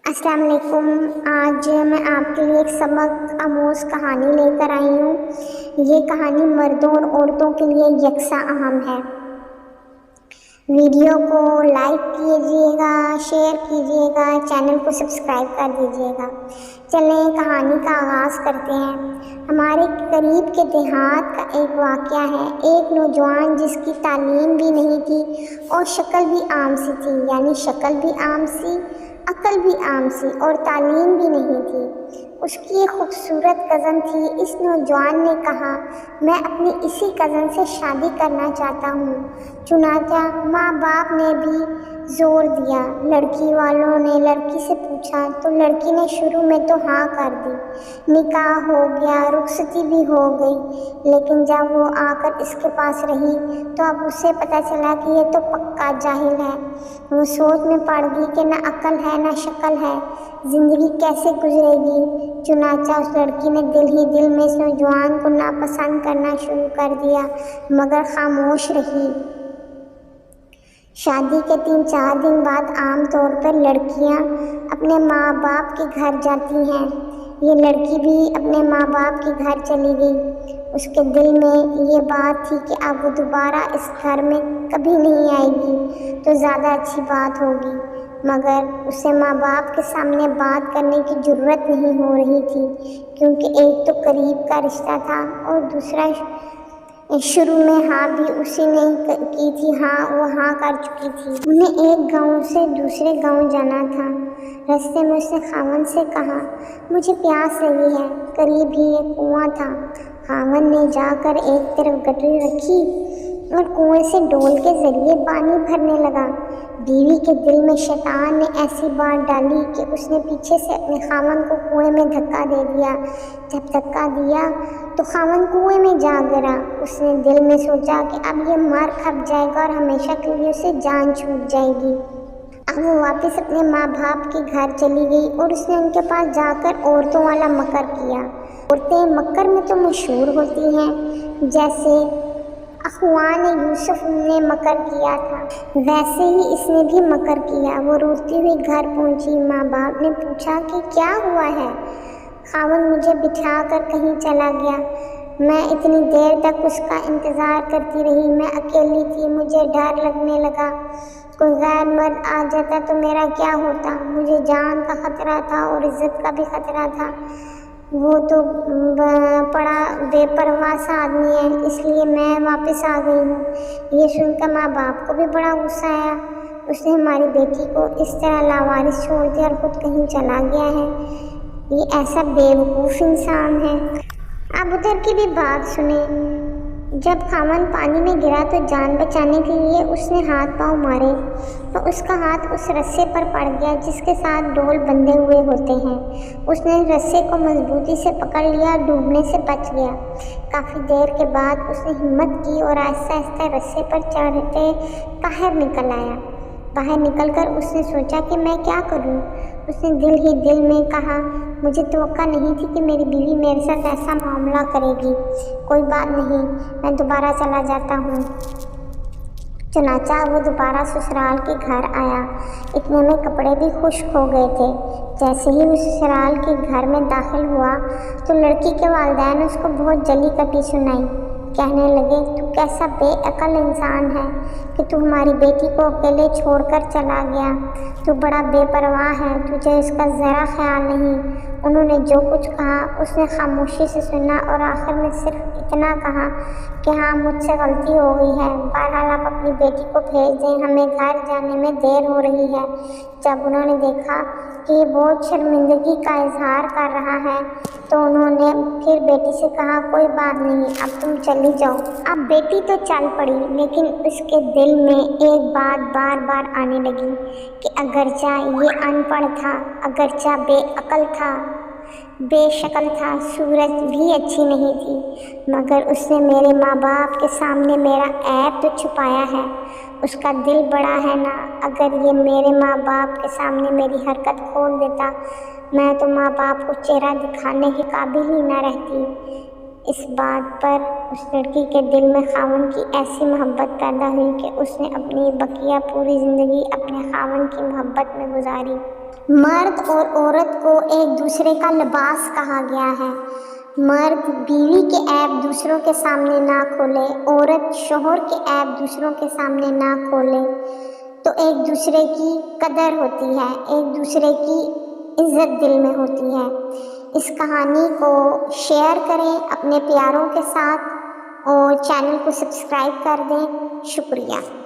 السلام علیکم۔ آج میں آپ کے لیے ایک سبق آموز کہانی لے کر آئی ہوں۔ یہ کہانی مردوں اور عورتوں کے لیے یکساں اہم ہے۔ ویڈیو کو لائک کیجیے گا، شیئر کیجیے گا، چینل کو سبسکرائب کر دیجیے گا۔ چلیں کہانی کا آغاز کرتے ہیں۔ ہمارے قریب کے دیہات کا ایک واقعہ ہے۔ ایک نوجوان جس کی تعلیم بھی نہیں تھی اور شکل بھی عام سی تھی، یعنی شکل بھی عام سی، عقل بھی عام سی اور تعلیم بھی نہیں تھی۔ اس کی ایک خوبصورت کزن تھی۔ اس نوجوان نے کہا، میں اپنی اسی کزن سے شادی کرنا چاہتا ہوں۔ چنانچہ ماں باپ نے بھی زور دیا۔ لڑکی والوں نے لڑکی سے پوچھا تو لڑکی نے شروع میں تو ہاں کر دی۔ نکاح ہو گیا، رخصتی بھی ہو گئی، لیکن جب وہ آ کر اس کے پاس رہی تو اب اسے پتہ چلا کہ یہ تو پکا جاہل ہے۔ وہ سوچ میں پڑ گئی کہ نہ عقل ہے نہ شکل ہے، زندگی کیسے گزرے گی۔ چنانچہ اس لڑکی نے دل ہی دل میں اس نوجوان کو ناپسند کرنا شروع کر دیا، مگر خاموش رہی۔ شادی کے 3-4 دن بعد عام طور پر لڑکیاں اپنے ماں باپ کے گھر جاتی ہیں۔ یہ لڑکی بھی اپنے ماں باپ کے گھر چلی گئی۔ اس کے دل میں یہ بات تھی کہ اب وہ دوبارہ اس گھر میں کبھی نہیں آئے گی تو زیادہ اچھی بات ہوگی، مگر اسے ماں باپ کے سامنے بات کرنے کی جرأت نہیں ہو رہی تھی، کیونکہ ایک تو قریب کا رشتہ تھا اور دوسرا شروع میں ہاں بھی اسی نے کی تھی، وہ ہاں کر چکی تھی۔ انہیں ایک گاؤں سے دوسرے گاؤں جانا تھا۔ راستے میں اس نے خاوند سے کہا، مجھے پیاس لگی ہے۔ قریب ہی ایک کنواں تھا۔ خاوند نے جا کر ایک طرف گٹری رکھی اور کنویں سے ڈول کے ذریعے پانی بھرنے لگا۔ بیوی کے دل میں شیطان نے ایسی بات ڈالی کہ اس نے پیچھے سے اپنے خاوند کو کنویں میں دھکا دے دیا۔ جب دھکا دیا تو خاوند کنویں میں جا گرا۔ اس نے دل میں سوچا کہ اب یہ مر کھپ جائے گا اور ہمیشہ کے لیے اسے جان چھوٹ جائے گی۔ اب وہ واپس اپنے ماں باپ کے گھر چلی گئی اور اس نے ان کے پاس جا کر عورتوں والا مکر کیا۔ عورتیں مکر میں تو مشہور ہوتی ہیں، جیسے اخوان یوسف نے مکر کیا تھا، ویسے ہی اس نے بھی مکر کیا۔ وہ روتی ہوئی گھر پہنچی۔ ماں باپ نے پوچھا کہ کیا ہوا ہے؟ خاوند مجھے بٹھا کر کہیں چلا گیا۔ میں اتنی دیر تک اس کا انتظار کرتی رہی۔ میں اکیلی تھی، مجھے ڈر لگنے لگا، کوئی غیر مرد آ جاتا تو میرا کیا ہوتا؟ مجھے جان کا خطرہ تھا اور عزت کا بھی خطرہ تھا۔ وہ تو بڑا بے پرواہ سا آدمی ہے، اس لیے میں واپس آ گئی ہوں۔ یہ سن کر ماں باپ کو بھی بڑا غصہ آیا۔ اس نے ہماری بیٹی کو اس طرح لاوارث چھوڑ دیا اور خود کہیں چلا گیا ہے، یہ ایسا بیوقوف انسان ہے۔ اب ادھر کی بھی بات سنیں۔ جب خاوند پانی میں گرا تو جان بچانے کے لیے اس نے ہاتھ پاؤں مارے تو اس کا ہاتھ اس رسے پر پڑ گیا جس کے ساتھ ڈول بندھے ہوئے ہوتے ہیں۔ اس نے رسے کو مضبوطی سے پکڑ لیا، ڈوبنے سے بچ گیا۔ کافی دیر کے بعد اس نے ہمت کی اور آہستہ آہستہ رسے پر چڑھتے باہر نکل آیا۔ باہر نکل کر اس نے سوچا کہ میں کیا کروں؟ اس نے دل ہی دل میں کہا، مجھے توقع نہیں تھی کہ میری بیوی میرے ساتھ ایسا معاملہ کرے گی۔ کوئی بات نہیں، میں دوبارہ چلا جاتا ہوں۔ چنانچہ وہ دوبارہ سسرال کے گھر آیا۔ اتنے میں کپڑے بھی خشک ہو گئے تھے۔ جیسے ہی وہ سسرال کے گھر میں داخل ہوا تو لڑکی کے والدین نے اس کو بہت جلی کٹی سنائی۔ کہنے لگے، تو کیسا بے عقل انسان ہے کہ تو ہماری بیٹی کو اکیلے چھوڑ کر چلا گیا، تو بڑا بے پرواہ ہے، تجھے اس کا ذرا خیال نہیں۔ انہوں نے جو کچھ کہا اس نے خاموشی سے سنا اور آخر میں صرف اتنا کہا کہ ہاں مجھ سے غلطی ہو گئی ہے، بہرحال آپ اپنی بیٹی کو بھیج دیں، ہمیں گھر جانے میں دیر ہو رہی ہے۔ جب انہوں نے دیکھا کہ یہ بہت شرمندگی کا اظہار کر رہا ہے تو انہوں نے پھر بیٹی سے کہا، کوئی بات نہیں، اب تم چلی جاؤ۔ اب بیٹی تو چل پڑی، لیکن اس کے دل میں ایک بات بار بار آنے لگی کہ اگرچہ یہ ان پڑھ تھا، اگرچہ بے عقل تھا، بے شکل تھا، صورت بھی اچھی نہیں تھی، مگر اس نے میرے ماں باپ کے سامنے میرا عیب تو چھپایا ہے۔ اس کا دل بڑا ہے نا، اگر یہ میرے ماں باپ کے سامنے میری حرکت کھول دیتا، میں تو ماں باپ کو چہرہ دکھانے کے قابل ہی نہ رہتی۔ اس بات پر اس لڑکی کے دل میں خاوند کی ایسی محبت پیدا ہوئی کہ اس نے اپنی بقیہ پوری زندگی اپنے خاوند کی محبت میں گزاری۔ مرد اور عورت کو ایک دوسرے کا لباس کہا گیا ہے۔ مرد بیوی کے عیب دوسروں کے سامنے نہ کھولے، عورت شوہر کے عیب دوسروں کے سامنے نہ کھولے، تو ایک دوسرے کی قدر ہوتی ہے، ایک دوسرے کی عزت دل میں ہوتی ہے۔ اس کہانی کو شیئر کریں اپنے پیاروں کے ساتھ اور چینل کو سبسکرائب کر دیں۔ شکریہ۔